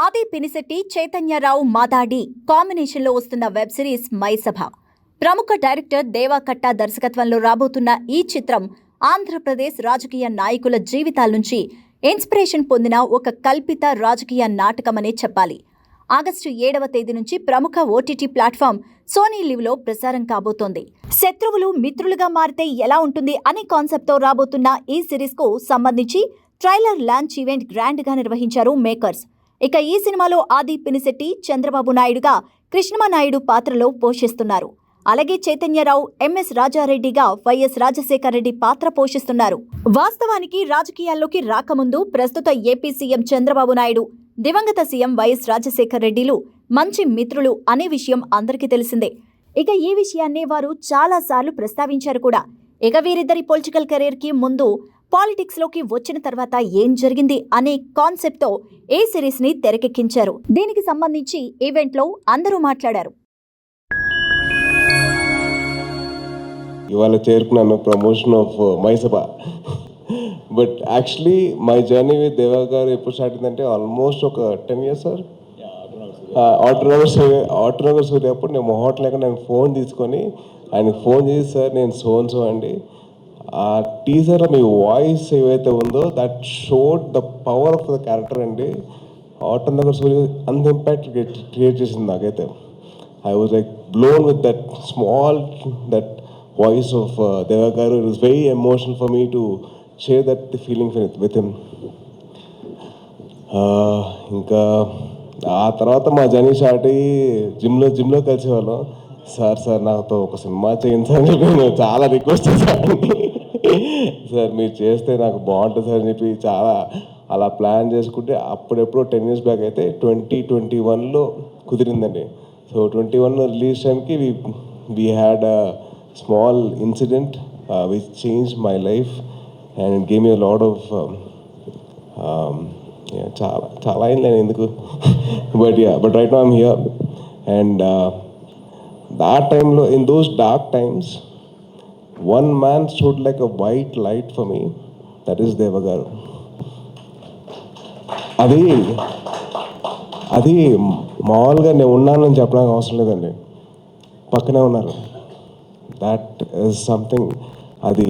ఆది పినిశెట్టి, చైతన్యరావు మాదాడి కాంబినేషన్లో వస్తున్న వెబ్ సిరీస్ మైసభ. ప్రముఖ డైరెక్టర్ దేవా కట్టా దర్శకత్వంలో రాబోతున్న ఈ చిత్రం ఆంధ్రప్రదేశ్ రాజకీయ నాయకుల జీవితాల నుంచి ఇన్స్పిరేషన్ పొందిన ఒక కల్పిత రాజకీయ నాటకమనే చెప్పాలి. ఆగస్టు 7వ తేదీ నుంచి ప్రముఖ ఓటీటీ ప్లాట్ఫామ్ సోనీ లివ్లో ప్రసారం కాబోతోంది. శత్రువులు మిత్రులుగా మారితే ఎలా ఉంటుంది అనే కాన్సెప్ట్తో రాబోతున్న ఈ సిరీస్కు సంబంధించి ట్రైలర్ లాంచ్ ఈవెంట్ గ్రాండ్గా నిర్వహించారు మేకర్స్. ఇక ఈ సినిమాలో ఆది పినిశెట్టి చంద్రబాబు నాయుడుగా, కృష్ణమనాయుడు పాత్రలో పోషిస్తున్నారు. అలాగే చైతన్యరావు ఎంఎస్ రాజారెడ్డిగా వైఎస్ రాజశేఖర రెడ్డి పాత్ర పోషిస్తున్నారు. వాస్తవానికి రాజకీయాల్లోకి రాకముందు ప్రస్తుత ఏపీ సీఎం చంద్రబాబు నాయుడు, దివంగత సీఎం వైఎస్ రాజశేఖర రెడ్డిలు మంచి మిత్రులు అనే విషయం అందరికీ తెలిసిందే. ఇక ఈ విషయాన్ని వారు చాలాసార్లు ప్రస్తావించారు కూడా. ఇక వీరిద్దరి పొలిటికల్ కెరీర్ కి ముందు, పాలిటిక్స్ లోకి వచ్చిన తర్వాత ఏం జరిగింది అనే కాన్సెప్ట్ తో ఈ సిరీస్ ని తెరకెక్కించారు. దీనికి సంబంధించి ఈవెంట్ లో అందరూ మాట్లాడారు. ఇవాళ చేరుకున్నాను promotion of Mayasabha. But actually my journey with Deva గారు ఎప్పుడు స్టార్ట్ అయిందంటే ఆల్మోస్ట్ ఒక 10 years సార్. ఆటోనగర్ సూర్య అప్పుడు నేను మొహట్ లేక నేను ఫోన్ తీసుకొని ఆయనకు ఫోన్ చేసి, సార్ నేను సో అండి, ఆ టీజర్లో మీ వాయిస్ ఏవైతే ఉందో that showed the power of the character అండి. ఆటోనగర్ సూర్య అంత ఇంపాక్ట్ క్రియేట్ చేసింది నాకైతే. I was like blown with that small that voice of Deva garu. It was very emotional for me to share that feeling with him. ఇంకా ఆ తర్వాత మా journey start అయ్యి జిమ్లో కలిసేవాళ్ళం. సార్ నాతో ఒక సినిమా చేయండి సార్ అని చెప్పి నేను చాలా రిక్వెస్ట్ చేశాను. సార్ మీరు చేస్తే నాకు బాగుంటుంది సార్ అని చెప్పి చాలా అలా ప్లాన్ చేసుకుంటే అప్పుడెప్పుడు 10 years బ్యాక్ అయితే 2021లో కుదిరిందండి. సో 2021లో రిలీజ్ టైంకి we had a small incident which changed my life and it gave me a lot of చాలా అయింది ఎందుకు but right now I'm here and that time lo, in those dark times, one man stood like a white light for me, that is Deva garu. అది మామూలుగా నేను ఉన్నానని చెప్పడానికి అవసరం లేదండి, పక్కనే ఉన్నారు. దట్ ఈస్ సంథింగ్, అది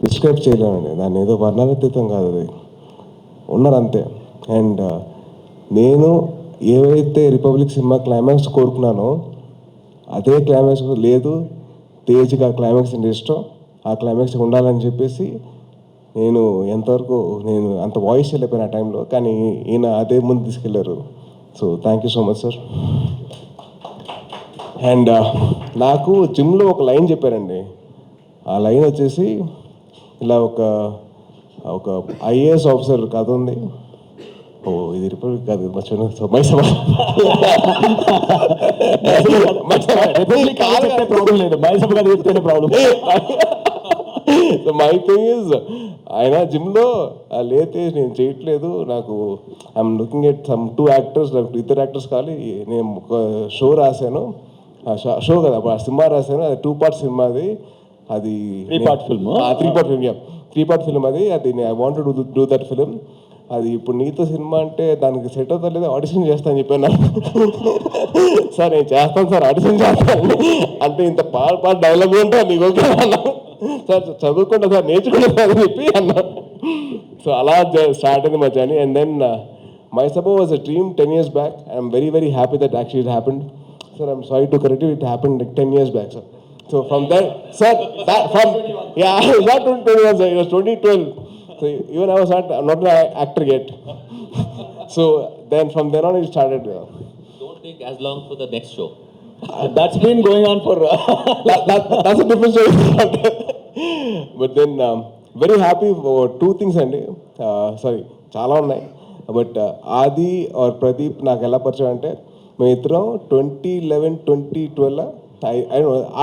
డిస్క్రైబ్ చేయలేమండి, దాన్ని ఏదో వర్ణనాతీతం కాదు, అది ఉన్నారు అంతే. అండ్ నేను ఏవైతే రిపబ్లిక్ సినిమా క్లైమాక్స్ కోరుకున్నానో అదే క్లైమాక్స్ లేదు, తేజ్గా క్లైమాక్స్ అంటే ఇష్టం, ఆ క్లైమాక్స్ ఉండాలని చెప్పేసి నేను ఎంతవరకు నేను అంత వాయిస్ వెళ్ళిపోయాను ఆ టైంలో, కానీ ఈయన అదే ముందు తీసుకెళ్ళారు. So thank you so much sir. And నాకు జిమ్లో ఒక లైన్ చెప్పారండి. ఆ లైన్ వచ్చేసి ఇలా ఒక ఐఏఎస్ ఆఫీసర్ కథ ఉంది. ఇది రిపబ్లిక్ కాదు, మర్చిపోయినా, మైసభ. మై థింగ్ ఈజ్, ఆయన జిమ్లో లేతే నేను చేయట్లేదు, నాకు I'm looking at some 2 actors, నాకు 2 యాక్టర్స్ కావాలి, నేను ఒక షో రాశాను, షో కదా సినిమా రాశాను, అది 2 part సినిమా, అది 3 part ఫిల్మ్, 3 part ఫిల్మ్ అది I want to do that film. అది ఇప్పుడు నీతో సినిమా అంటే దానికి సెట్ అవుతా లేదా, ఆడిషన్ చేస్తాను చెప్పాను. సార్ నేను చేస్తాను సార్, ఆడిషన్ చేస్తాను అంటే ఇంత పాట డైలాగ్ ఉంటా మీకు ఓకే అన్నా, సార్ చదువుకుంటా సార్, నేర్చుకుంటా సార్ అని చెప్పి అన్నా. సో అలా స్టార్ట్ అయింది మా journey. And then Mayasabha was a dream 10 years back. I'm very very happy that actually it happened. Sir, I'm sorry to correct you, it happened like 10 years back, sir. So from there, sir, not 2021, sir, it was 2012. So even I was not an actor yet. So then from then on it started. Don't take as long for the next show. That's been going on for... that's a different story. But then very happy for 2 things అండి. Sorry, చాలా ఉన్నాయి. But ఆది are Pradeep నాకు ఎలా పరిచయం అంటే, మేము ఇద్దరం 2011-2012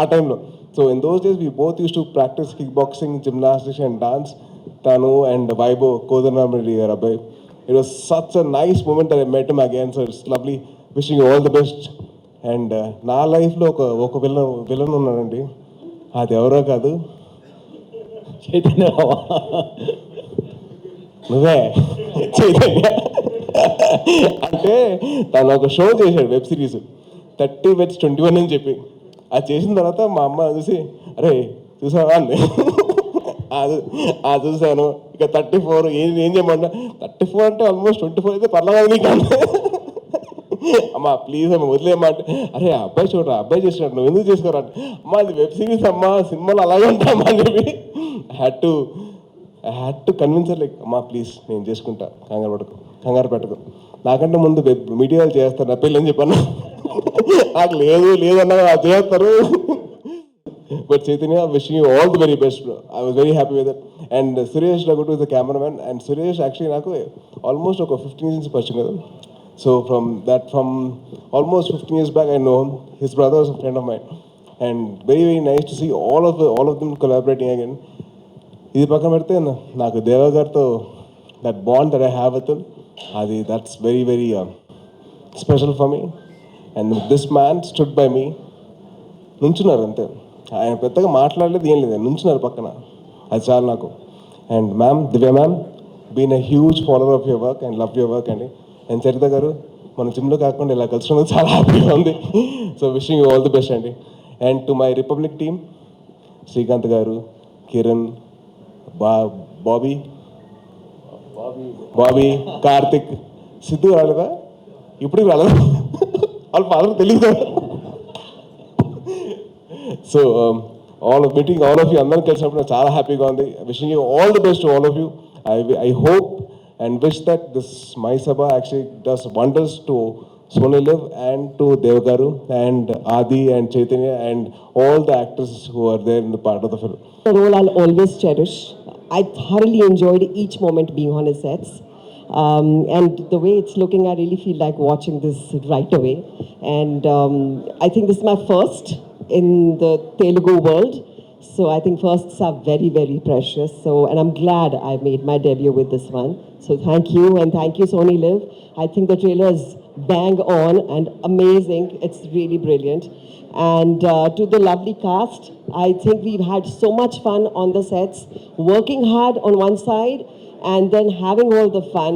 ఆ టైంలో. So in those days we both use to practice kickboxing, gymnastics and dance. తను అండ్ వైభవ్ కోదండరామిరెడ్డి గారు అబ్బాయి. It was such a nice moment I met him again. So it's lovely, wishing all the best. And నా లైఫ్లో ఒక villain ఉన్నాడండి, అది ఎవరో కాదు, చైతన్య. నువ్వే చైతన్య. అంటే తను ఒక షో చేశాడు వెబ్ సిరీస్ 30/21 అని చెప్పి అది చేసిన తర్వాత మా అమ్మ చూసి అరే చూసావా అండి అది చూశాను ఇక 34 ఏం చేయమంటా 34 అంటే ఆల్మోస్ట్ 24 అయితే పర్లేదు నీకు అంటే అమ్మా ప్లీజ్ అమ్మ వదిలేయమంటే అరే అబ్బాయి చూడరా అబ్బాయి చేసినట్టు నువ్వు ఎందుకు చేసుకోరా అమ్మా అది వెబ్ సిరీస్ అమ్మా సినిమాలు అలాగే ఉంటామా అని చెప్పి I had to convince like అమ్మా ప్లీజ్ నేను చేసుకుంటా కంగారు పెట్టకు నాకంటే ముందు మీడియాలు చేస్తారు నా పెళ్ళి అని చెప్పాను నాకు లేదన్నా అది చేస్తారు but Chaitanya wishing you all the very best bro I was very happy with it and Suresh రఘుటు is the cameraman and Suresh actually నాకు ఆల్మోస్ట్ ఒక 15 years నుంచి పరిచయం కదా so from almost 15 years back I know him. His brother is a friend of mine and very nice to see all of them collaborating again. ఇది పక్కన పెడితే నాకు దేవ గారితో that bond that I have with him అది that's very very special for me and this man stood by me నుంచున్నారు అంతే ఆయన పెద్దగా మాట్లాడలేదు ఏం లేదు నుంచున్నారు పక్కన అది చాలు నాకు and ma'am Divya ma'am been a huge follower of your work and love your work అండి అండ్ చరిత గారు మన జిమ్లో కాకుండా ఇలా కలిసినందుకు చాలా హ్యాపీగా ఉంది so wishing you all the best అండి and to my Republic team Srikanth గారు కిరణ్ బాబీ కార్తిక్ సిద్ధు రాలేదా ఇప్పుడు రాలేదా వాళ్ళ ఫాదర్ తెలియదు కదా so meeting all of you అందరం కలిసినప్పుడు నాకు చాలా హ్యాపీగా ఉంది wishing you all the best all of you I hope and wish that this My Sabha actually does wonders to Sony Live and to Devgaru and Adi and Chaitanya and all the actors who are there in the part of the film. The role I'll always cherish. I thoroughly enjoyed each moment being on his sets. And the way it's looking, I really feel like watching this right away. And I think this is my first in the Telugu world. So I think firsts are very, very precious. And I'm glad I made my debut with this one. So thank you, and thank you, Sony Live. I think the trailer is bang on and amazing. It's really brilliant. And to the lovely cast, I think we've had so much fun on the sets, working hard on one side and then having all the fun.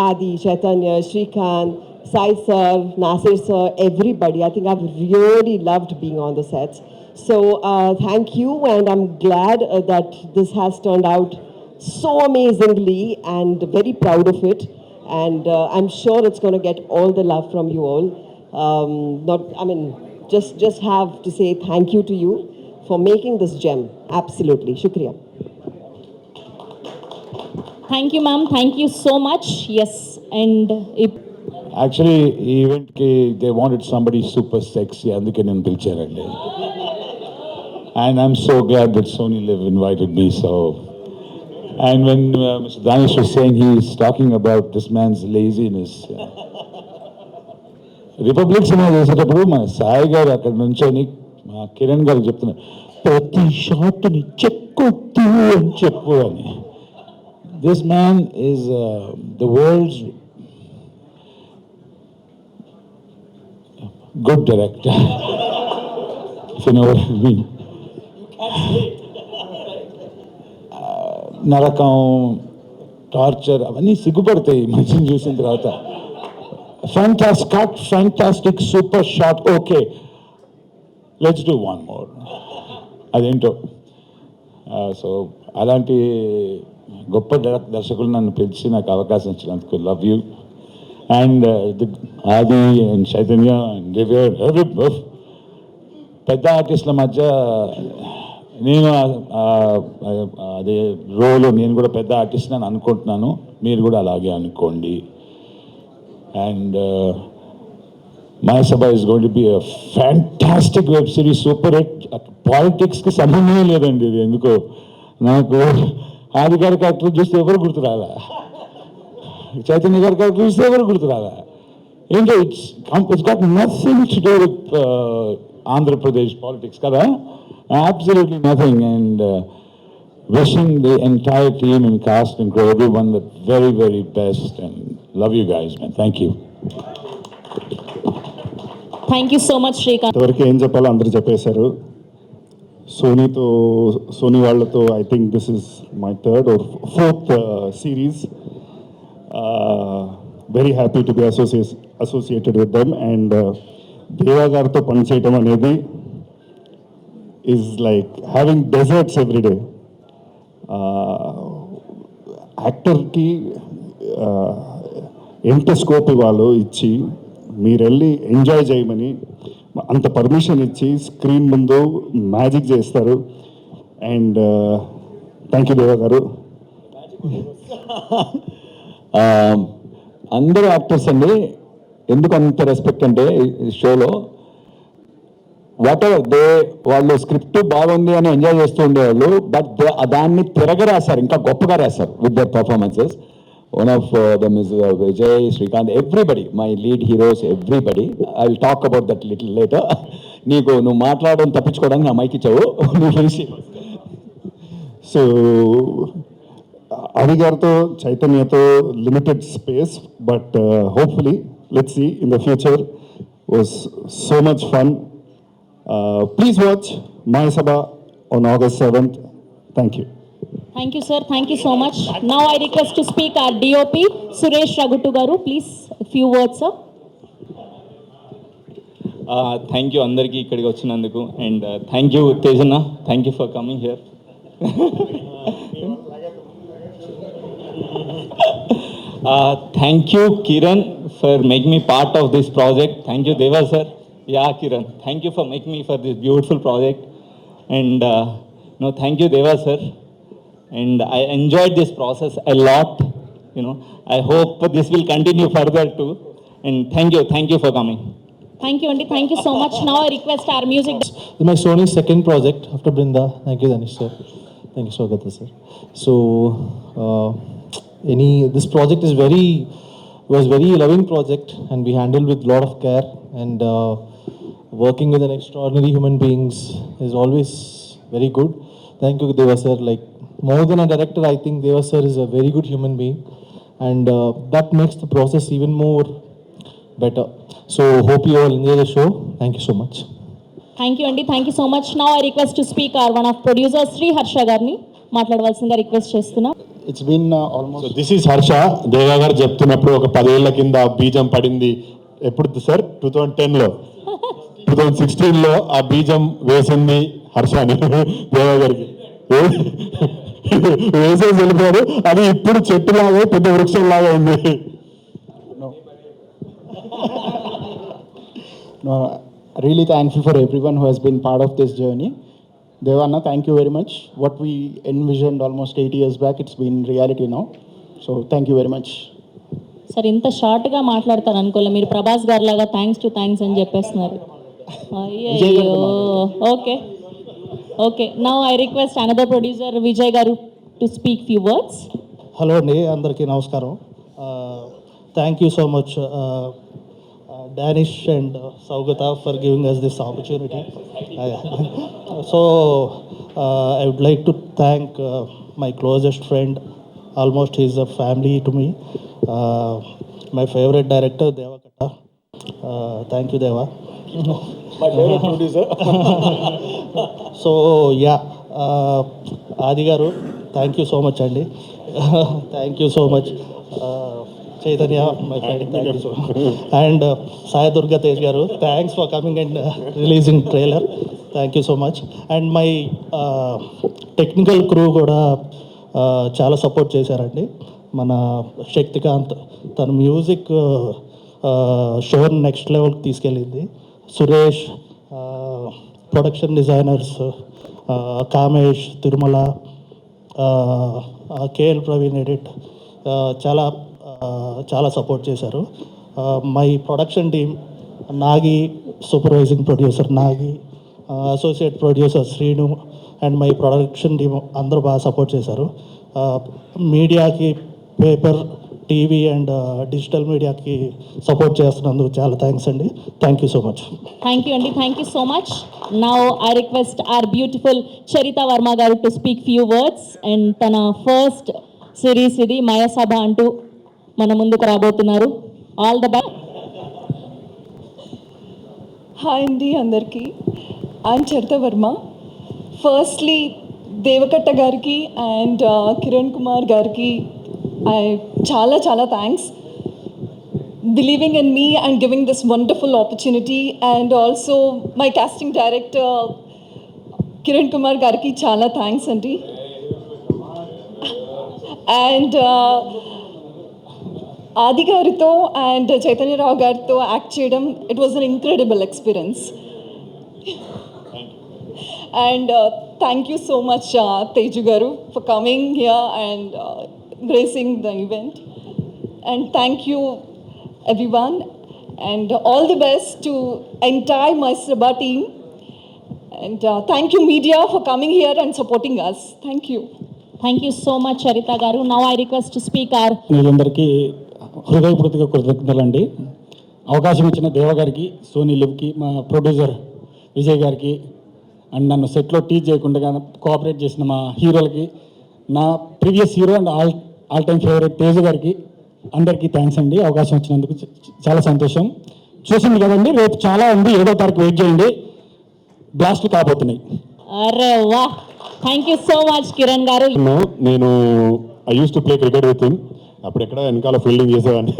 Adi, Chaitanya, Shrikant, Sai sir, Nasir sir, everybody. I think I've really loved being on the sets. So thank you, and I'm glad that this has turned out so amazingly and very proud of it. And I'm sure it's going to get all the love from you all. Just have to say thank you to you for making this gem. Absolutely. Shukriya. Thank you, ma'am. Thank you so much. Yes, and actually, event ki they wanted somebody super sexy, అందుకే నేను పిలిచారండి. And I'm so glad that Sony Live invited me. And when Mr. Danish was saying he's talking about this man's laziness, republic cinema చేసేటప్పుడు మన సాయి గారు అక్కడ నుంచొని మా కిరణ్ గారు చెప్తున్నారు ప్రతి షాట్ని చెక్కొద్దు అని చెప్పు అని. This man is the world's good director. If you know what I mean. నరకం, టార్చర్ అవన్నీ సిగ్గుపడతాయి మనిషిని చూసిన తర్వాత. Fantastic super shot, okay let's do one more, అదేంటో. సో అలాంటి గొప్ప దర్శకులు నన్ను పిలిచి నాకు అవకాశం ఇచ్చినందుకు లవ్ యూ. అండ్ ఆది అండ్ చైతన్య అండ్ దివ్య, పెద్ద ఆర్టిస్టుల మధ్య నేను అదే రోల్, నేను కూడా పెద్ద ఆర్టిస్ట్ అని అనుకుంటున్నాను, మీరు కూడా అలాగే అనుకోండి. And Mayasabha is going to be a fantastic web series, super hit. పాలిటిక్స్కి సంబంధమే లేదండి ఇది. ఎందుకో నాకు ఆది గారి క్యారెక్టర్ చూస్తే ఎవరు గుర్తురాలా, చైతన్య గారి క్యారెక్టర్ చూస్తే ఎవరు గుర్తురాలా. ఏంటో it's got nothing to do with Andhra Pradesh politics కదా. Absolutely nothing. And wishing the entire team and cast and crew, everyone, the very, very best. And love you guys, man. Thank you. thank you so much, Shrikant. ఇంతవరకు ఏం చెప్పాలో అందరూ చెప్పేశారు. Sony వాళ్ళతో I think this is my 3rd or 4th series. Very happy to be associated with them. And Deva గారితో పనిచేయటం అనేది is like having desserts everyday. యాక్టర్కి ఎంత స్కోప్ ఇవ్వాలో ఇచ్చి మీరు వెళ్ళి ఎంజాయ్ చేయమని అంత పర్మిషన్ ఇచ్చి స్క్రీన్ ముందు మ్యాజిక్ చేస్తారు. అండ్ థ్యాంక్ యూ దేవా గారు. అందరూ యాక్టర్స్ అండి, ఎందుకు అంత రెస్పెక్ట్ అంటే ఈ షోలో వాట్ ఎవర్ వాళ్ళు స్క్రిప్ట్ బాగుంది అని ఎంజాయ్ చేస్తూ ఉండేవాళ్ళు, బట్ దాన్ని తిరగరాశారు, ఇంకా గొప్పగా రాశారు with their performances. One of them is Vijay, Srikanth, everybody, my lead heroes, everybody. I will talk about that little later. నువ్వు మాట్లాడడం తప్పించుకోవడానికి నా మైక్ ఇచ్చావు, నువ్వు ఫినిష్. సో అవి గారితో చైతన్యతో limited space, but hopefully let's see in the future. Was so much fun. Please watch Maya Sabha on August 7th. Thank you. Thank you, sir. Thank you so much. Now I request to speak our DOP, Suresh Raguttu garu. Please, a few words, sir. Thank you అందరికీ ఇక్కడికి వచ్చినందుకు. And thank you తేజన్న, thank you for coming here. Thank you Kiran for making me part of this project. Thank you Deva sir. Yeah, Kiran, thank you for making me for this beautiful project. And no, thank you Deva sir. And I enjoyed this process a lot. I hope this will continue further too. And thank you for coming. Thank you, Andy. Thank you so much. Now I request our music. This is my Sony's second project after Brinda. Thank you, Danish sir. Thank you, Swagata sir. So, this project was very loving project, and we handled with lot of care. And working with an extraordinary human beings is always very good. Thank you, Deva sir. Like, more than a director, I think Deva sir is a very good human being, and that makes the process even more better. So hope you all enjoy the show. Thank you so much. Thank you, Andy. Thank you so much. Now I request to speak our one of producers, Sri Harsha garni మాట్లాడవలసిందిగా request చేస్తున్నా. It's been almost. So this is Harsha. Deva garu చెప్తున్నప్పుడు ఒక 10 ఏళ్ల కింద బీజం పడింది. ఎప్పుడు sir? 2010లో 2016లో ఆ బీజం వేసింది హర్షాని దేవా గారికి వేసేసి వెళ్ళిపోయాడు. అది ఇప్పుడు చెట్టులాగా పెద్ద వృక్షంలాగా ఉంది. Really thankful for everyone who has been part of this journey. Devanna, thank you very much. What we envisioned almost 8 years back, it's been reality now. So thank you very much. Sir ఇంత షార్ట్గా మాట్లాడతారు అనుకోలే, మీరు ప్రభాస్ గారు లాగా thanks అని చెప్పేస్తున్నారు. అయ్యో, okay okay. Now I request another producer Vijay గారు to speak few words. Hello అండి, అందరికీ నమస్కారం. Thank you so much Danish and Saugata for giving us this opportunity. So I would like to thank my closest friend. Almost he is a family to me. My favorite director, Deva Katta. Thank you, Deva. My favorite producer. So yeah, Adi garu, thank you so much, Andy. Thank you so much. Chaitanya, my friend, thank you so much. And Sai Durga Tej garu, thanks for coming and releasing trailer. Thank you so much. And my technical crew కూడా చాలా support చేశారండి. మన శక్తికాంత్, తన music షోని next లెవెల్కి తీసుకెళ్ళింది. Suresh, production designers Kamesh, Tirumala, KL Praveen edit చాలా support చేశారు. My production team, Nagi supervising producer Nagi, associate producer Srinu and my production team అందరూ బాగా సపోర్ట్ చేశారు. మీడియాకి, పేపర్, టీవీ అండ్ డిజిటల్ మీడియాకి సపోర్ట్ చేస్తున్నందుకు చాలా థ్యాంక్స్ అండి. Thank you so much. Thank you అండి. Thank you so much. Now I request our beautiful Charitha Varma గారు to speak few words. And తన ఫస్ట్ సిరీస్ ఇది మయ సభ అంటూ మన ముందుకు రాబోతున్నారు. All the best. హాయ్ అండి అందరికీ. ఐఎమ్ చరిత వర్మ. ఫస్ట్లీ దేవకట్ట గారికి అండ్ కిరణ్ కుమార్ గారికి చాలా thanks. believing in me and giving this wonderful opportunity, and also my casting director Kiran Kumar gariki chala thanks andi. And Adi garito and Chaitanya Rao garito act cheyadam, it was an incredible experience. And thank you so much, Teju Garu, for coming here and gracing the event. And thank you, everyone. And all the best to entire Maisaba team. And thank you, media, for coming here and supporting us. Thank you. Thank you so much, Charita Garu. Now I request to speak our మీరందరికీ హృదయపూర్తిగా కృతజ్ఞతలండి. అవకాశం ఇచ్చిన దేవ గారికి, Sony లివ్కి, మా producer Vijay గారికి, and నన్ను సెట్లో teach చేయకుండా కోఆపరేట్ చేసిన మా హీరోలకి, నా previous hero and all time favourite Teju గారికి, అందరికీ థ్యాంక్స్ అండి. అవకాశం ఇచ్చినందుకు చాలా సంతోషం. చూసింది కదండి, రేపు చాలా ఉంది, 7వ తారీఖు వెయిట్ చేయండి, బ్లాస్ట్లు కాబోతున్నాయి. అరే వా, thank you so much Kiran గారు. నేను I use to play cricket with him. అప్పుడు ఎక్కడ వెనకాల ఫీల్డింగ్ చేసేవాడిని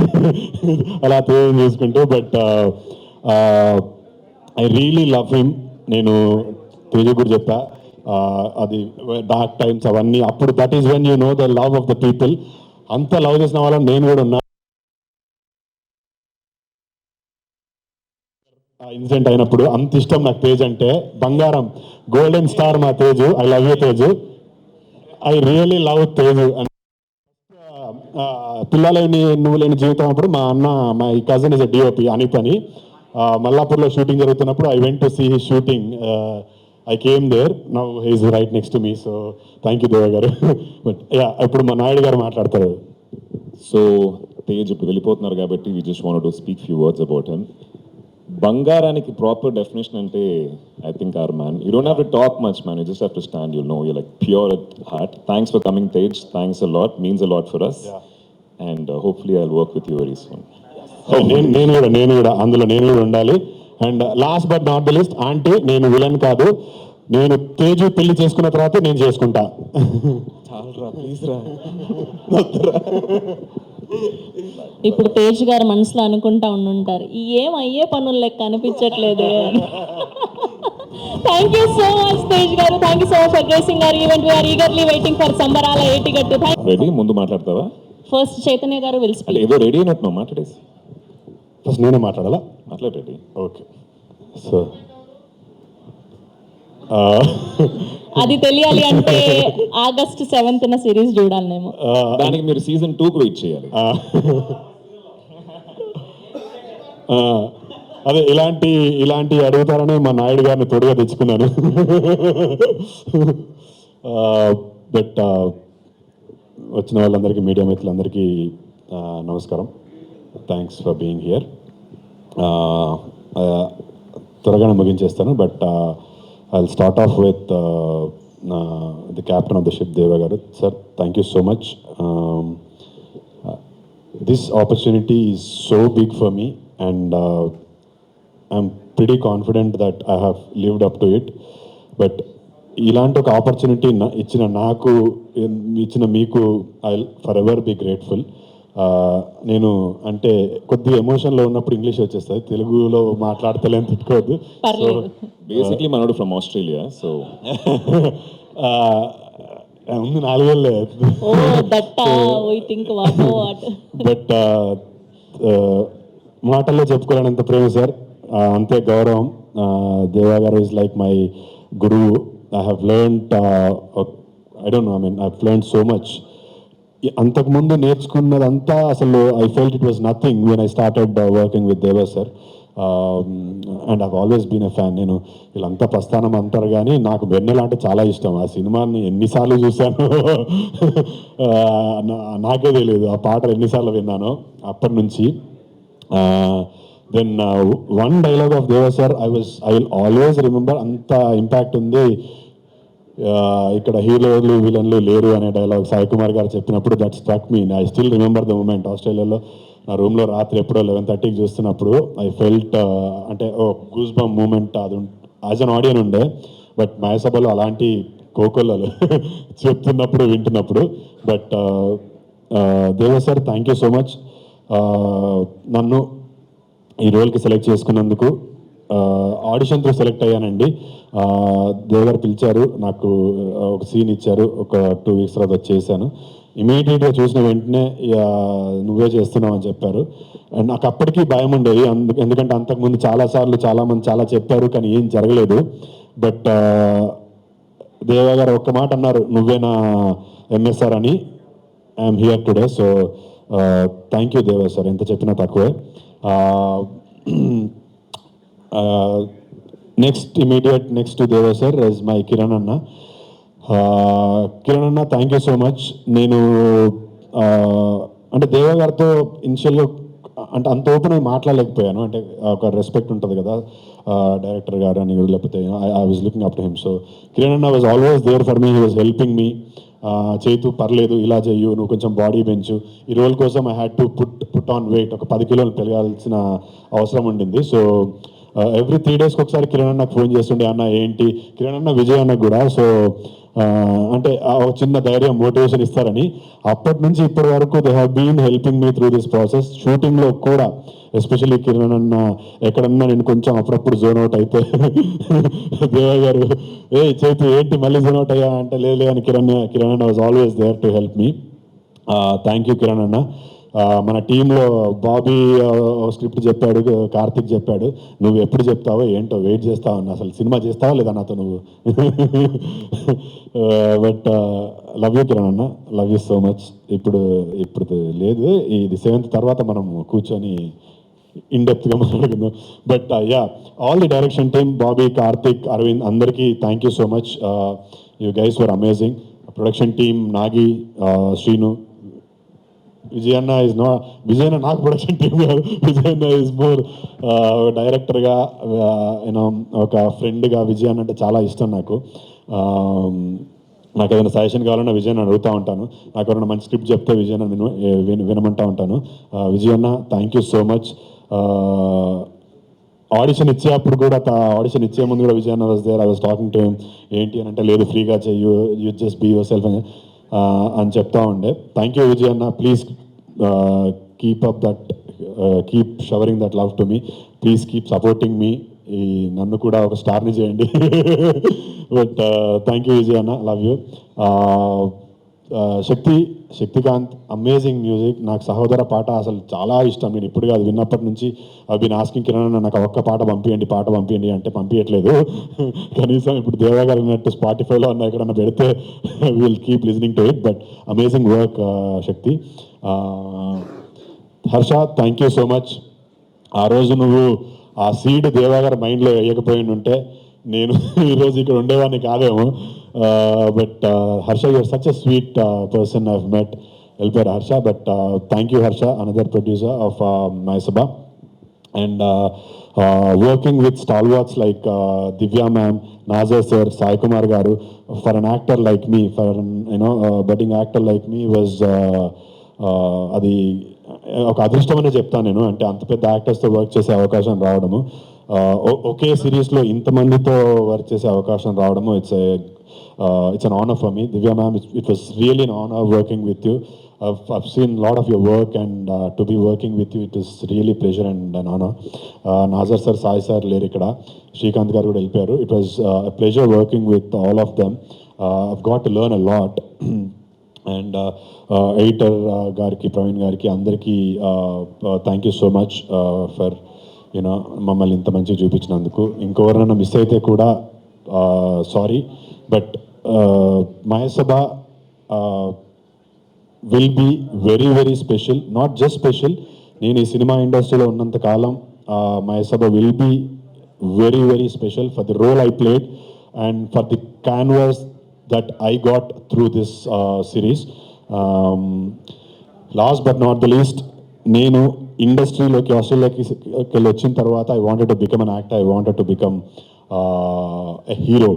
అలా ట్రైనింగ్ చేసుకుంటూ. But I really love him. నేను తేజ కూడా చెప్పా, అది డార్క్ టైమ్స్ అవన్నీ అప్పుడు, that is when you know the love of the people. అంత లవ్ చేసిన వాళ్ళని నేను కూడా ఉన్నా. ఇన్సిడెంట్ అయినప్పుడు అంత ఇష్టం నాకు తేజ్ అంటే, బంగారం, గోల్డెన్ స్టార్ మా Teju. I love you Teju, I really love Teju. పిల్లలేని నువ్వు లేని జీవితం అప్పుడు మా అన్న, my cousin is a DOP Anith అని, మల్లాపూర్లో షూటింగ్ జరుగుతున్నప్పుడు I went to see his shooting. I came there, now he is right next to me. So thank you Deva గారు. బట్ యా, ఇప్పుడు మా నాయుడు గారు మాట్లాడతారు. సో తేజ్ ఇప్పుడు వెళ్ళిపోతున్నారు కాబట్టి we just want to speak few words about him. బంగారానికి proper definition అంటే I think our man. You don't have to talk much man, you just have to stand, you know, you like pure at heart. Thanks for coming Tej, thanks a lot, means a lot for us. And hopefully I will work with you very soon. నేను కూడా అందులో నేను కూడా ఉండాలి. And last but not the list, aunty, నేను villain కాదు, నేను తేజు పెళ్లి చేసుకున్న తర్వాత నేను చేసుకుంటా. చాలరా ప్లీజ్ రా. ఇప్పుడు తేజ్ గారు మనసులో అనుకుంటా ఉండుంటారు, ఈ ఏం అయ్యే పనులు లెక్క అనిపించట్లేదు అని. Thank you so much Tej గారు, thank you so much for gracing our event. We're eagerly waiting for Sambarala Yetigattu. Ready, ముందు మాట్లాడతావా? ఫస్ట్ చైతన్య గారు విల్ స్పీక్. ఏదో రెడీ అయినట్టు మాట్లాడేసి. ఫస్ట్ నేనే మాట్లాడాలా? మాట్లాడు రెడీ. ఓకే. సో అది తెలియాలి అంటే ఆగస్ట్ 7th సిరీస్ చూడాలి మేము. దానికి మీరు సీజన్ 2కు వెయిట్ చేయాలి. అదే ఇలాంటి అడుగుతారని మా నాయుడు గారిని తోడుగా తెచ్చుకున్నాను. బట్ వచ్చిన వాళ్ళందరికీ, మీడియా మిత్రులందరికీ నమస్కారం. Thanks for being here. త్వరగానే ముగించేస్తాను. But I'll start off with the captain of the ship, Deva Garu. Sir, thank you so much. This opportunity is so big for me, and I'm pretty confident that I have lived up to it. But ఇలాంటి ఒక opportunity ఇచ్చిన నాకు, ఇచ్చిన మీకు, I'll forever be grateful. నేను అంటే కొద్దిగా ఎమోషన్లో ఉన్నప్పుడు ఇంగ్లీష్ వచ్చేస్తుంది, తెలుగులో మాట్లాడతలేని తిట్టుకోవద్దు. సో బేసిక్లీ మనోడు ఫ్రమ్ ఆస్ట్రేలియా. సో ఉంది 4 ఏళ్ళే. బట్ మాటల్లో చెప్పుకోలేనంత ప్రేమ సార్, అంతే గౌరవం. దేవా గారు ఇస్ లైక్ మై గురువు. I have learned, I don't know, I mean I have learned so much. అంతకుముందు నేర్చుకున్నదంతా అసలు I felt it was nothing when I started working with Deva sir. And I've always been a fan. నేను వీళ్ళంతా ప్రస్థానం అంటారు కానీ నాకు వెన్నెల అంటే చాలా ఇష్టం. ఆ సినిమాని ఎన్నిసార్లు చూశాను నాకే తెలియదు. ఆ పాటలు ఎన్నిసార్లు విన్నాను అప్పటి నుంచి. దెన్ వన్ డైలాగ్ ఆఫ్ దేవా sir I will always remember. అంత ఇంపాక్ట్ ఉంది. ఇక్కడ హీరోలు విలన్లు లేరు అనే డైలాగ్ సాయి కుమార్ గారు చెప్పినప్పుడు that struck me. I still remember the moment. ఆస్ట్రేలియాలో నా రూమ్లో రాత్రి ఎప్పుడో 11:30కి చూస్తున్నప్పుడు ఐ ఫెల్ట్, అంటే గూస్ బంప్ మూమెంట్ అది యాజ్ అన్ ఆడియన్ ఉండే. బట్ మహేసభలో అలాంటి కోకొల్లలు చెప్తున్నప్పుడు వింటున్నప్పుడు. But Deva sir, thank you so much. నన్ను ఈ రోల్కి సెలెక్ట్ చేసుకున్నందుకు. ఆడిషన్ త్రూ సెలెక్ట్ అయ్యానండి. దేవగారు పిలిచారు, నాకు ఒక సీన్ ఇచ్చారు, ఒక 2 weeks తర్వాత వచ్చేసాను. ఇమీడియట్గా చూసిన వెంటనే నువ్వే చేస్తున్నావు అని చెప్పారు. అండ్ నాకు అప్పటికీ భయం ఉండేది, ఎందుకంటే అంతకుముందు చాలాసార్లు చాలామంది చాలా చెప్పారు కానీ ఏం జరగలేదు. బట్ దేవా గారు ఒక్క మాట అన్నారు, నువ్వే నా ఎంఎస్ఆర్ అని. I'm here today. So thank you Deva sir, ఎంత చెప్పినా తక్కువే. నెక్స్ట్ టు దేవా సార్ ఇస్ మై కిరణ్ అన్న. కిరణ్ అన్న, థ్యాంక్ యూ సో మచ్. నేను అంటే దేవా గారితో ఇనిషియల్గా అంటే అంత ఓపెన్ అయి మాట్లాడలేకపోయాను. అంటే ఒక రెస్పెక్ట్ ఉంటుంది కదా డైరెక్టర్ గారు అని, లేకపోతే I was looking up to him. So Kiran అన్న was always there for me, he was helping me. చేతు పర్లేదు, ఇలా చెయ్యు, నువ్వు కొంచెం బాడీ పెంచు. ఈ రోల్ కోసం I had to put on weight, ఒక 10 kilos పెరగాల్సిన అవసరం ఉండింది. సో ఎవ్రీ 3 days ఒకసారి కిరణ్ అన్నకు ఫోన్ చేస్తుండే, అన్న ఏంటి, కిరణ్ అన్న విజయ్ అన్నకు కూడా. సో అంటే ఒక చిన్న ధైర్యం, మోటివేషన్ ఇస్తారని. అప్పటి నుంచి ఇప్పటి వరకు they have been helping me through this process. షూటింగ్లో కూడా ఎస్పెషల్లీ కిరణ్ అన్న ఎక్కడన్నా నేను కొంచెం అప్పుడప్పుడు జోన్ అవుట్ అయితే దేవా గారు చేతు ఏంటి మళ్ళీ జోన్ అవుట్ అయ్యా అంటే లేదు అని కిరణ్ అన్న was always there to help me. Thank you Kiran అన్న. మన టీంలో బాబీ స్క్రిప్ట్ చెప్పాడు, కార్తిక్ చెప్పాడు, నువ్వు ఎప్పుడు చెప్తావో ఏంటో వెయిట్ చేస్తావు అన్న. అసలు సినిమా చేస్తావా లేదా నాతో నువ్వు? బట్ లవ్ యూ కిరణ్ అన్న, లవ్ యూ సో మచ్. ఇప్పుడు లేదు, ఇది 7th తర్వాత మనం కూర్చొని ఇన్డెప్త్గా మాట్లాడుకుందాం. But yeah, all the direction team, Bobby, Karthik, Aravind, అందరికీ thank you so much. You guys were amazing. Production team, Nagi, Srinu, విజయన్న విజయన్న నాకు ప్రొడక్షన్ టీమ్ కాదు, విజయన్న ఈజ్ మోర్ డైరెక్టర్గా, యూనో ఒక ఫ్రెండ్గా. విజయన్న అంటే చాలా ఇష్టం నాకు. నాకు ఏదైనా సజెషన్ కావాలన్నా విజయన్న అడుగుతూ ఉంటాను. నాకు ఎవరైనా మంచి స్క్రిప్ట్ చెప్తే విజయన్న వినమంటూ ఉంటాను. విజయన్న, thank you so much. Audition ఇచ్చేటప్పుడు కూడా, ఆడిషన్ ఇచ్చే ముందు కూడా విజయన్న was there. I was talking to him. ఏంటి అని అంటే, లేదు ఫ్రీగా చెయ్యు, you just be yourself అని చెప్తా ఉండే. థ్యాంక్ యూ విజయన్న. Please keep showering that love to me. Please keep supporting me. నన్ను కూడా ఒక స్టార్ని చేయండి. బట్ థ్యాంక్ యూ విజయన్న, love you. Sakthikanth, amazing music. నాకు సహోదర పాట అసలు చాలా ఇష్టం. నేను ఇప్పుడు కాదు, విన్నప్పటి నుంచి బీన్ ఆస్కింగ్ కిరణ్ అన్న నాకు ఒక్క పాట పంపించండి అంటే పంపించట్లేదు. కనీసం ఇప్పుడు దేవా గారు అన్నట్టు స్పాటిఫైలో అన్న ఎక్కడన్నా పెడితే will keep listening to it. But amazing work Shakti. Harsha, thank you so much. ఆ రోజు నువ్వు ఆ సీడ్ దేవా గారి మైండ్లో వేయకపోయి ఉంటే నేను ఈరోజు ఇక్కడ ఉండేవాడిని కాదేమో. But Harsha, you're such a sweet person I've met. వెళ్ళిపోయారు Harsha. But thank you Harsha, another producer of Mayasabha. And working with stalwarts like Divya ma'am, Nassar sir, Sai Kumar గారు, for an actor like me, for budding actor like me was అది ఒక అదృష్టం అనే చెప్తాను నేను. అంటే అంత పెద్ద యాక్టర్స్తో వర్క్ చేసే అవకాశం రావడము, ఒకే సిరీస్లో ఇంతమందితో వర్క్ చేసే అవకాశం రావడము, it's an honor for me. Divya ma'am, it was really an honor working with you. I've seen a lot of your work, and to be working with you, it is really pleasure and an honor. Nazar sir, Sai sir లేరు ఇక్కడ, శ్రీకాంత్ గారు కూడా వెళ్ళిపోయారు. It was a pleasure working with all of them. I've got to learn a lot. And editor గారికి, ప్రవీణ్ గారికి, అందరికీ thank you so much for you know మమ్మల్ని ఇంత మంచిగా చూపించినందుకు. ఇంకెవరైనా మిస్ అయితే కూడా sorry. But Mayasabha will be very very special. Not just special, నేను ఈ సినిమా ఇండస్ట్రీలో ఉన్నంత కాలం Mayasabha will be very very special for the role I played and for the canvas that I got through this series. Last but not the least, నేను ఇండస్ట్రీలోకి, ఆస్ట్రేలియాకి వెళ్ళి వచ్చిన తర్వాత I wanted to become an actor, I wanted to become a hero.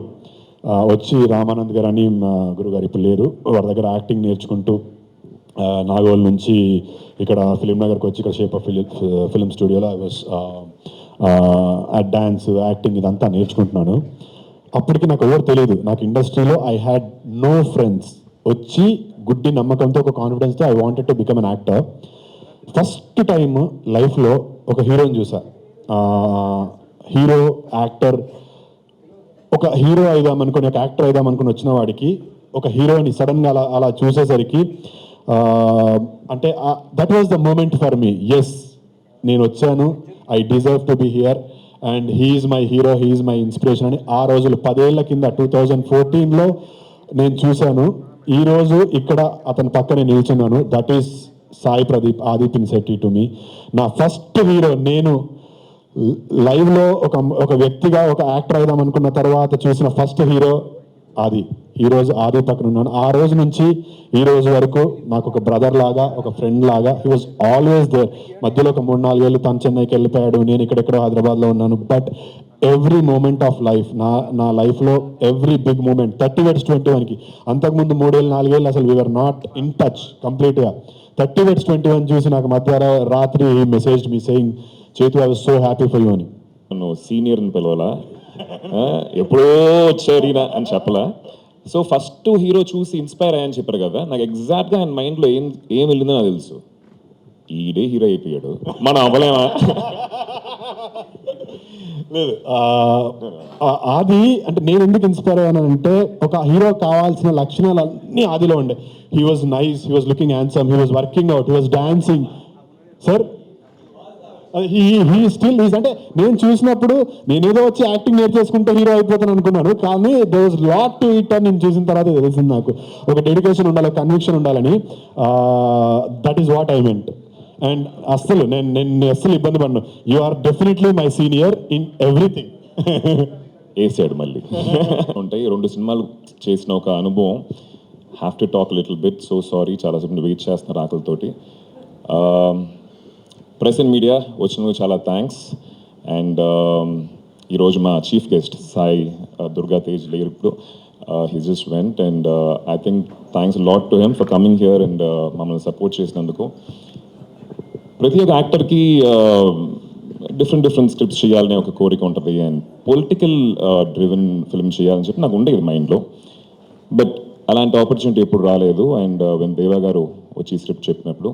వచ్చి రామానంద్ గారు అని గురుగారు ఇప్పుడు లేరు, వారి దగ్గర యాక్టింగ్ నేర్చుకుంటూ నాగోల్ నుంచి ఇక్కడ ఫిలిం నగర్కి వచ్చి ఇక్కడ షేప్ ఆఫ్ ఫిలిం స్టూడియోలో ఐ వాస్ డాన్స్, యాక్టింగ్ ఇదంతా నేర్చుకుంటున్నాను. అప్పటికి నాకు ఎవరు తెలియదు. నాకు ఇండస్ట్రీలో ఐ హ్యాడ్ నో ఫ్రెండ్స్. వచ్చి గుడ్డి నమ్మకంతో, ఒక కాన్ఫిడెన్స్తో I wanted to become an actor. First time లైఫ్లో ఒక హీరోని చూసా. హీరో యాక్టర్, ఒక హీరో అయిదామనుకుని, ఒక యాక్టర్ అయిదామనుకుని వచ్చిన వాడికి ఒక హీరోని సడన్గా అలా చూసేసరికి అంటే that was the moment for me. Yes, నేను వచ్చాను, I deserve to be here and he's my hero, he's my inspiration అని ఆ రోజులు 10 ఏళ్ల కింద 2014లో నేను చూశాను. ఈరోజు ఇక్కడ అతని పక్కనే నిల్చున్నాను. దట్ ఈస్ సాయి ప్రదీప్, ఆది పినిశెట్టి టు మీ. నా ఫస్ట్ హీరో. నేను లైవ్లో ఒక వ్యక్తిగా, ఒక యాక్టర్ అయిదాం అనుకున్న తర్వాత చూసిన ఫస్ట్ హీరో ఆది. ఈరోజు ఆది పక్కన ఉన్నాను. ఆ రోజు నుంచి ఈ రోజు వరకు నాకు ఒక బ్రదర్ లాగా, ఒక ఫ్రెండ్ లాగా హీ వాజ్ ఆల్వేస్ దేర్. మధ్యలో ఒక 3-4 ఏళ్ళు తను చెన్నైకి వెళ్ళిపోయాడు, నేను ఇక్కడెక్కడో హైదరాబాద్లో ఉన్నాను. But every moment of life, నా లైఫ్లో ఎవ్రీ బిగ్ మూమెంట్ 30/21కి, అంతకుముందు 3-4 ఏళ్ళు అసలు వీఆర్ నాట్ ఇన్ టచ్ కంప్లీట్గా. 30/21 చూసి నాకు రాత్రి మెసేజ్ మీ సెయింగ్, చేతు I was so happy for you అని. నన్ను సీనియర్ అని పిలవాలా, ఎప్పుడో వచ్చారు ఈయన అని చెప్పలా. సో ఫస్ట్ హీరో చూసి ఇన్స్పైర్ అయ్యని చెప్పారు కదా, నాకు ఎగ్జాక్ట్గా ఆయన మైండ్లో ఏం వెళ్ళిందో నాకు తెలుసు. ఈడే హీరో అయిపోయాడు, మనం అవ్వలేమా? లేదు, ఆది అంటే నేను ఎందుకు ఇన్స్పైర్ అయ్యానంటే, ఒక హీరో కావాల్సిన లక్షణాలు అన్నీ ఆదిలో ఉండే. He was nice, he was looking handsome, he was working out, he was dancing. Sir he still is, అంటే నేను చూసినప్పుడు నేనేదో వచ్చి యాక్టింగ్ నేర్చేసుకుంటే హీరో అయిపోతాను అనుకున్నాను, కానీ they was lot to it అని నేను చూసిన తర్వాత తెలిసింది నాకు. ఒక డెడికేషన్ ఉండాలి, కన్విక్షన్ ఉండాలని. That is what I meant. And అస్సలు నేను అస్సలు ఇబ్బంది పడను. You are definitely my senior in everything. వేసాడు మళ్ళీ. ఉంటాయి 2 సినిమాలు చేసిన ఒక అనుభవం. Have to talk little bit, so sorry, చాలాసేపు వెయిట్ చేస్తున్నారు ఆకలితోటి. ప్రెస్ అండ్ మీడియా వచ్చినందుకు చాలా థ్యాంక్స్. అండ్ ఈరోజు మా చీఫ్ గెస్ట్ సాయి దుర్గా తేజ్ లేరు ఇప్పుడు, he just went. And I think thanks lot to him for coming here and మమ్మల్ని సపోర్ట్ చేసినందుకు. ప్రతి ఒక్క యాక్టర్కి డిఫరెంట్ స్క్రిప్ట్స్ చేయాలనే ఒక కోరిక ఉంటుంది, అండ్ పొలిటికల్ డ్రివెన్ ఫిల్మ్ చేయాలని చెప్పి నాకు ఉండేది మైండ్లో. బట్ అలాంటి ఆపర్చునిటీ ఎప్పుడు రాలేదు. అండ్ వెన్ దేవా గారు వచ్చి స్క్రిప్ట్ చెప్పినప్పుడు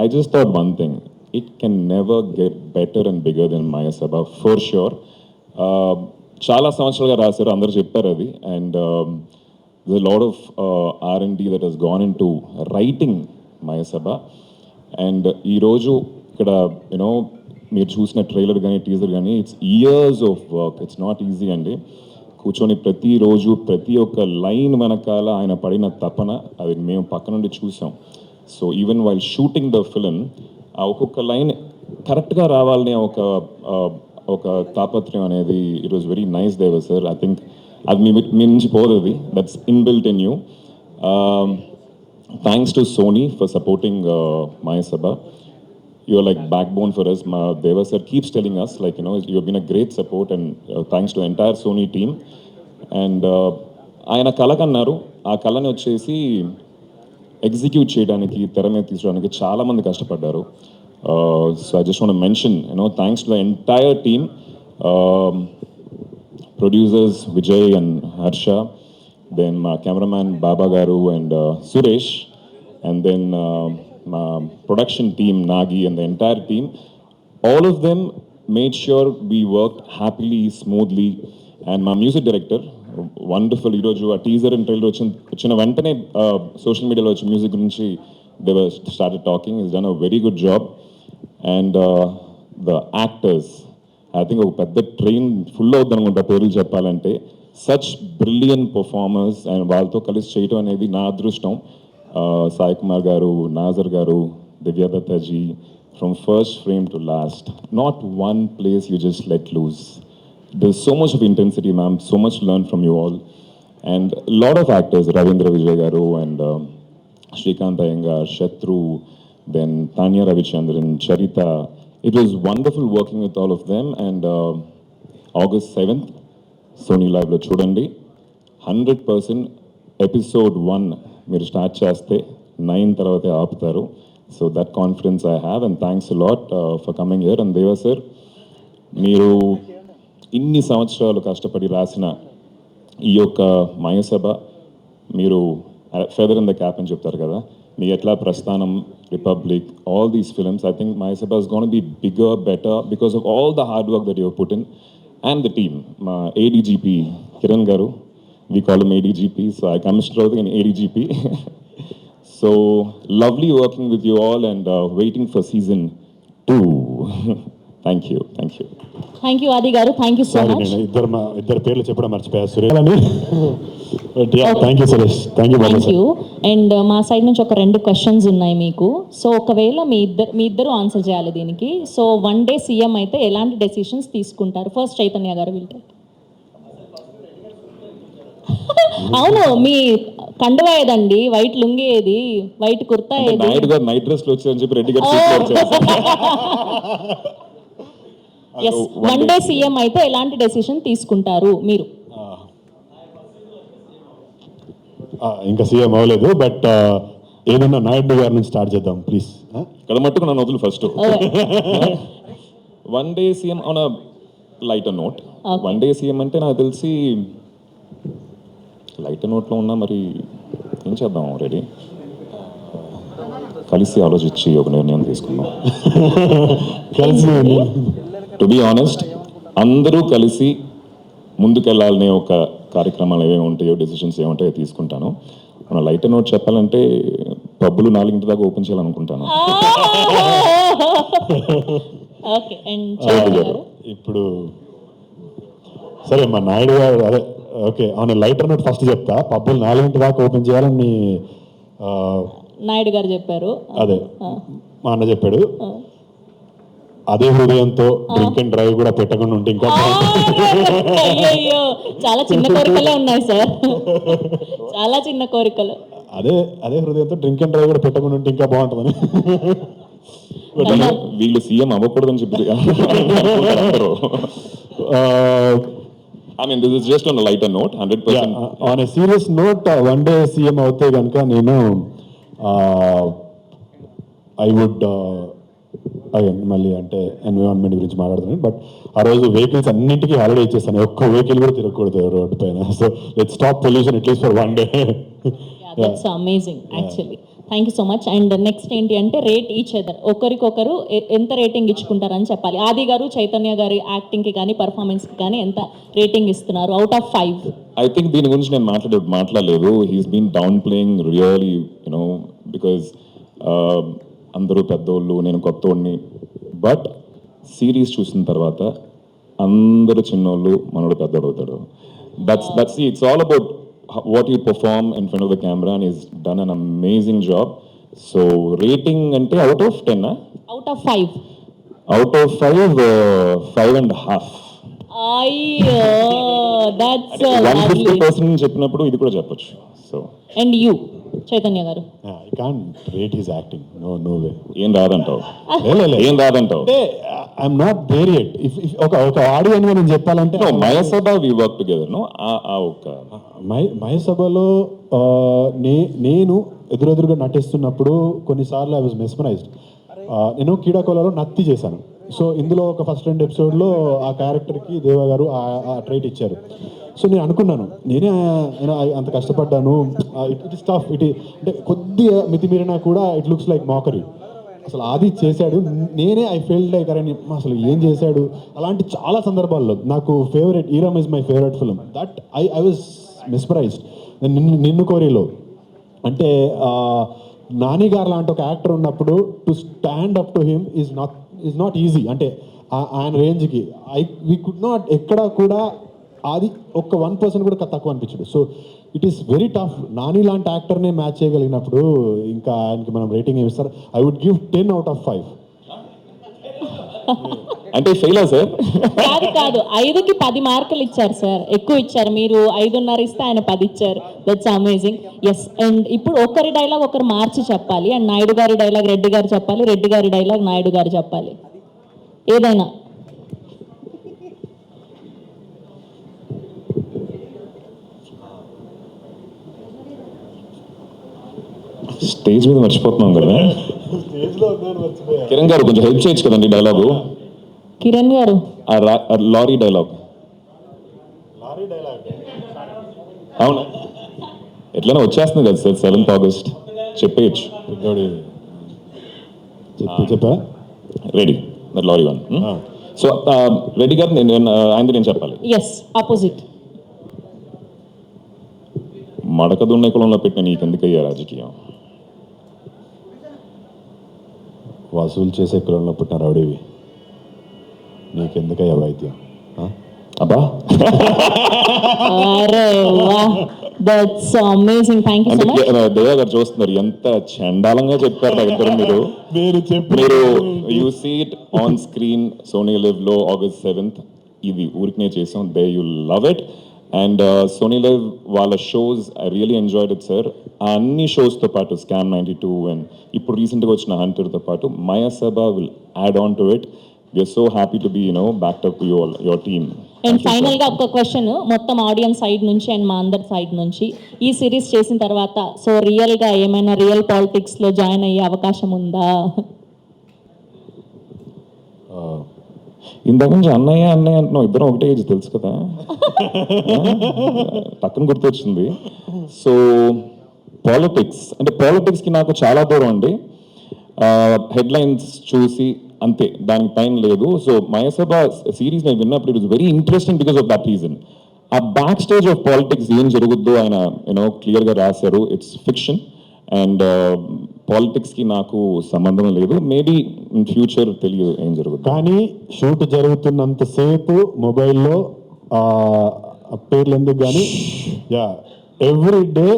I just thought one thing, it can never get better and bigger than Maya Sabha, for sure. చాలా సంవత్సరాలుగా రాశారు, అందరూ చెప్పారు అది. And there's a lot of R&D that has gone into writing Maya Sabha. And ఈరోజు ఇక్కడ you know మీరు చూసిన ట్రైలర్ కానీ టీజర్ కానీ it's years of work, it's not easy అండి. కూర్చొని ప్రతిరోజు ప్రతి ఒక్క లైన్ వెనకాల ఆయన పడిన తపన, అది మేము పక్క నుండి చూసాం. So even while shooting the film, ఆ ఒక్కొక్క లైన్ కరెక్ట్గా రావాలనే ఒక తాపత్రయం అనేది it was very nice Devar sir. I think అది మీ నుంచి పోదు, అది that's inbuilt in you. Thanks to Sony for supporting Maya Sabha. You are like backbone for us. Deva sir keeps telling us, like, you know, you have been a great support, and thanks to the entire Sony team. And ఆయన కళ కన్నారు, ఆ కళని వచ్చేసి execute చేయడానికి, తెర మీద తీసుకోవడానికి చాలామంది కష్టపడ్డారు. So I just want mention, you know, thanks to the entire team, producers Vijay and Harsha, then మా కెమెరామ్యాన్ బాబా గారు and Suresh, and then my production team, Nagi, and the entire team, all of them made sure we worked happily, smoothly. And my music director, wonderful, ఈరోజు ఆ teaser and trailer వచ్చిన వెంటనే social మీడియాలో వచ్చి music గురించి they were started talking. He's done a very good job. And the actors, I think ఒక పెద్ద train full అవుతుంది అనుకుంటా పేర్లు చెప్పాలంటే. సచ్ బ్రిలియంట్ పర్ఫార్మర్స్, అండ్ వాళ్ళతో కలిసి చేయటం అనేది నా అదృష్టం. Sai Kumar garu, Nazar garu, Divya Datta ji, from first frame to last, not one place you just let loose. There's so much of intensity, ma'am, so much to learn from you all. And a lot of actors, Ravindra Vijay garu and Shrikant Iyengar, Shatru, then Tanya Ravichandran, Charita. It was wonderful working with all of them. And August 7th, Sony Live lo chudandi, 100% episode 1 మీరు start చేస్తే 9 తర్వాతే ఆపుతారు. So that confidence I have, and thanks lot for coming here. And దేవా sir, మీరు ఇన్ని సంవత్సరాలు కష్టపడి రాసిన ఈ యొక్క Maya Sabha, మీరు ఫెదర్ ఇన్ ద క్యాప్ అని చెప్తారు కదా, మీ ఎట్లా ప్రస్థానం, republic, all these films, I think Mai Sabha is going to be bigger, better because of all the hard work that you have put in and the team. My ADGP, Kiran Garu, we call him ADGP, so I come straight in ADGP. So lovely working with you all and waiting for season 2. Thank you. Thank you ఆది గారు, thank you so sorry, much. నేను ఇద్దరు పేర్లు చెప్పడం మర్చిపోయా, సురేష్ అని. Thank you Suresh, thank you thank you. And మా side నుంచి ఒక 2 క్వశ్చన్స్ ఉన్నాయి మీకు. సో ఒకవేళ మీ ఇద్దరు ఆన్సర్ చేయాలి దీనికి. సో వన్ డే సీఎం అయితే ఎలాంటి డెసిషన్స్ తీసుకుంటారు? ఫస్ట్ చైతన్య గారు వింటారు. అవును, మీ కండువా ఏదండి? వైట్ లుంగి ఏది? వైట్ కుర్తా ఏది? నాయుడు గారు నైట్ డ్రెస్ లో వచ్చారని చెప్పి రెడ్డి గారు suit లో వచ్చారు. ఎస్, వన్ డే సీఎం అయితే ఎలాంటి డెసిషన్ తీసుకుంటారు మీరు? ఇంకా సీఎం అవ్వలేదు, బట్ ఏదన్నా నాయుడు గారి నుంచి స్టార్ట్ చేద్దాం ప్లీజ్. ఇక్కడ మట్టుకు నన్ను వదులు first. One day CM on a lighter note. One day CM అంటే నాకు తెలిసి లైటర్ నోట్లో ఉన్నా, మరి ఏం చేద్దాం, రెడీ కలిసి ఆలోచించి ఒక నిర్ణయం తీసుకుందాం. కలిసి టు బీ ఆనెస్ట్, అందరూ కలిసి ముందుకెళ్ళాలనే ఒక కార్యక్రమాలు ఏమేమి ఉంటాయో, డెసిషన్స్ ఏముంటాయో తీసుకుంటాను. మన లైటర్ నోట్ చెప్పాలంటే పబ్బులు 4 దాకా ఓపెన్ చేయాలనుకుంటాను. ఓకే, అండ్ చైతన్య గారు? ఇప్పుడు సరే, మా నాయుడు గారు అదే ఓకే, అవును, లైటర్ నోట్ ఫస్ట్ చెప్తా. పబ్బులు 4 దాకా ఓపెన్ చేయాలని నాయుడు గారు చెప్పారు. అదే మా అన్న చెప్పాడు. అదే హృదయంతో డ్రింక్ అండ్ డ్రైవ్ కూడా పెట్టకుండా ఉంటే ఇంకా అయ్యో, చాలా చిన్న కోరికలే ఉన్నాయి సార్, చాలా చిన్న కోరికలు. అదే హృదయంతో డ్రింక్ అండ్ డ్రైవ్ కూడా పెట్టకుండా ఉంటే ఇంకా బాగుంటుందని. వీళ్ళు సీఎం అవ్వకూడదని చెప్పి I mean, this is just on a lighter note, 100%. On a serious note, one day CM అవుతే కనుక నేను ఐ వుడ్ అగైన్ మళ్ళీ అంటే ఎన్విరాన్మెంట్ గురించి మాట్లాడుతున్నాను, బట్ ఆ రోజు వెహికల్స్ అన్నింటికీ హాలిడే ఇచ్చేస్తాను. ఒక్క వెహికల్ కూడా తిరగకూడదు రోడ్డు పైన. So let's stop pollution at least for one day. That's amazing actually. Thank you so much. And next ఏంటి అంటే రేట్ ఈచ్ అదర్, ఒకరికొకరు ఎంత రేటింగ్ ఇచ్చుకుంటారని చెప్పాలి. ఆది గారు చైతన్య గారి యాక్టింగ్కి కానీ పర్ఫార్మెన్స్కి కానీ ఎంత రేటింగ్ ఇస్తున్నారు అవుట్ ఆఫ్ 5? ఐ థింక్ దీని గురించి నేను మాట్లాడలేదు. He's been down playing really, you know, because అందరూ పెద్దోళ్ళు, నేను కొత్తోడిని. బట్ సిరీస్ చూసిన తర్వాత అందరూ చిన్నోళ్ళు, మనోడు పెద్దోడు అవుతాడు. That's it's all about what you perform in front of the camera, and he's done an amazing job. So rating ante out of 10 out of 5? Out of 5, 5.5. అయ్యో, that's 150% చెప్పినప్పుడు ఇది కూడా చెప్పొచ్చు. సో and you చైతన్య గారు? I can't rate his acting. No way. ఏం రాదంటావు? ఏం రాదంటావు? I'm not there yet. If ఒక ఆడియన్ గా నేను చెప్పాలంటే Mayasabha we work together, no? మయసభలో నేను ఎదురెదురుగా నటిస్తున్నప్పుడు కొన్నిసార్లు ఐ వాజ్ మెస్మరైజ్డ్. నేను కీడాకోలలో నత్తి చేశాను. సో ఇందులో ఒక ఫస్ట్ 2 ఎపిసోడ్లో ఆ క్యారెక్టర్కి దేవా గారు ఆ ట్రైట్ ఇచ్చారు. సో నేను అనుకున్నాను, నేనే అంత కష్టపడ్డాను, ఇట్ ఇస్ టఫ్, అంటే కొద్దిగా మితిమీరినా కూడా ఇట్ లుక్స్ లైక్ మాకరీ. అసలు ఆది చేశాడు, నేనే ఐ ఫీల్ లైక్ అరే అసలు ఏం చేశాడు. అలాంటి చాలా సందర్భాల్లో నాకు favourite Eeram is my favourite film. That I was mesmerised. నిన్ను కోరిలో అంటే నాని గారు లాంటి ఒక యాక్టర్ ఉన్నప్పుడు to stand up to him is not easy. అంటే ఆయన రేంజ్కి వీ కుడ్ నాట్ ఎక్కడ కూడా అది ఒక్క 1% కూడా తక్కువ అనిపించడు. So it is very tough. Nani లాంటి యాక్టర్నే మ్యాచ్ చేయగలిగినప్పుడు ఇంకా ఆయనకి మనం రేటింగ్ ఏమి ఇస్తారు? I would give 10 out of 5. అంటే ఫెయిల్ సార్? కాదు 5కి 10 మార్కులు ఇచ్చారు సార్, ఎక్కువ ఇచ్చారు. మీరు 5.5 ఇస్తే ఆయన 10 ఇచ్చారు. That's amazing. ఎస్, అండ్ ఇప్పుడు ఒకరి డైలాగ్ ఒకరు మార్చి చెప్పాలి. అండ్ నాయుడు గారి డైలాగ్ రెడ్డి గారు చెప్పాలి, రెడ్డి గారి డైలాగ్ నాయుడు గారు చెప్పాలి. ఏదైనా స్టేజ్ మీద మర్చిపోతున్నాం కదా. కిరణ్ గారు కొంచెం హెల్ప్ చేయొచ్చు కదండి డైలాగు. కిరణ్ గారు లారీ డైలాగ్. అవును, ఎట్లైనా వచ్చేస్తుంది కదా సార్ 7th August. చెప్పేయచ్చు. చెప్పా ready that lorry one. So Reddy గారు నేను చెప్పాలి. Yes, opposite. మడక దున్నే కులంలో పెట్టిన నీకెందుకయ్యా రాజకీయం? వసూలు చేసే కులంలో పుట్టిన రౌడీవి నీకెందుకయ్యా వైద్యం? అబ్బా అరే వా, that's amazing. Thank you so అంటే మచ్. దేవా గారు చూస్తున్నారు, ఎంత చండాలంగా చెప్పారు ఇద్దరు మీరు. మీరు you see it on screen Sony Liv లో August 7th. ఇది ఊరికనే చేసాం, they you love it. And Sony Liv వాళ్ళ shows I really enjoyed it sir. ఆ అన్ని షోస్తో పాటు స్కామ్ 92 అండ్ ఇప్పుడు రీసెంట్గా వచ్చిన హంటర్తో పాటు Mayasabha will add on to it. We're so happy to be back up your team. And final గా ఒక క్వశ్చన్ మొత్తం ఆడియన్స్ సైడ్ నుంచి అండ్ మా అందరి సైడ్ నుంచి, ఈ సిరీస్ చేసిన తర్వాత సో రియల్ గా ఏమైనా రియల్ పాలిటిక్స్ లో జాయిన్ అయ్యే అవకాశం ఉందా? ఇంతకు నుంచి అన్నయ్య అంటున్నాం, ఇద్దరం ఒకటే ఏజ్ తెలుసు కదా, పక్కన గుర్తొచ్చింది. సో పాలిటిక్స్కి నాకు చాలా దూరం అండి. హెడ్లైన్స్ చూసి అంతే, దానికి టైం లేదు. సో మయసభ సిరీస్ నేను విన్నప్పుడు it was very interesting because of that reason. ఆ బ్యాక్ స్టేజ్ ఆఫ్ పాలిటిక్స్ ఏం జరుగుద్దో ఆయన క్లియర్గా రాశారు. ఇట్స్ ఫిక్షన్ అండ్ పాలిటిక్స్కి నాకు సంబంధం లేదు. మేబీ ఇన్ ఫ్యూచర్ తెలియదు ఏం జరుగుతుంది. కానీ షూట్ జరుగుతున్నంతసేపు మొబైల్లో పేర్లు ఎందుకు కానీ ఎవ్రీ డే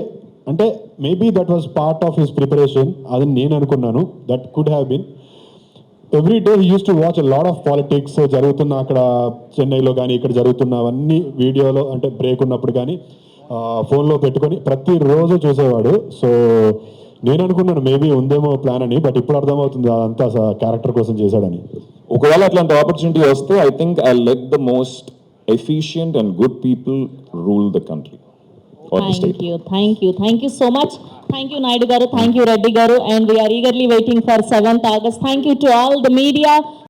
అంటే maybe that was part of his preparation అది నేను అనుకున్నాను. That could have been every day he use to watch a lot of politics జరుగుతున్న అక్కడ చెన్నైలో కానీ ఇక్కడ జరుగుతున్నవన్నీ వీడియోలో అంటే బ్రేక్ ఉన్నప్పుడు కానీ ఫోన్లో పెట్టుకొని ప్రతిరోజు చూసేవాడు. సో నేను అనుకున్నాను మేబీ ఉందేమో ప్లాన్ అని, బట్ ఇప్పుడు అర్థమవుతుంది అదంతా క్యారెక్టర్ కోసం చేశాడని. ఒకవేళ అట్లాంటి ఆపర్చునిటీ వస్తే I think I let the most efficient and good people rule the country or the state. Thank you so much. Thank you Naidu garu, thank you Reddy garu, and we are eagerly waiting for 7th August. Thank you to all the media.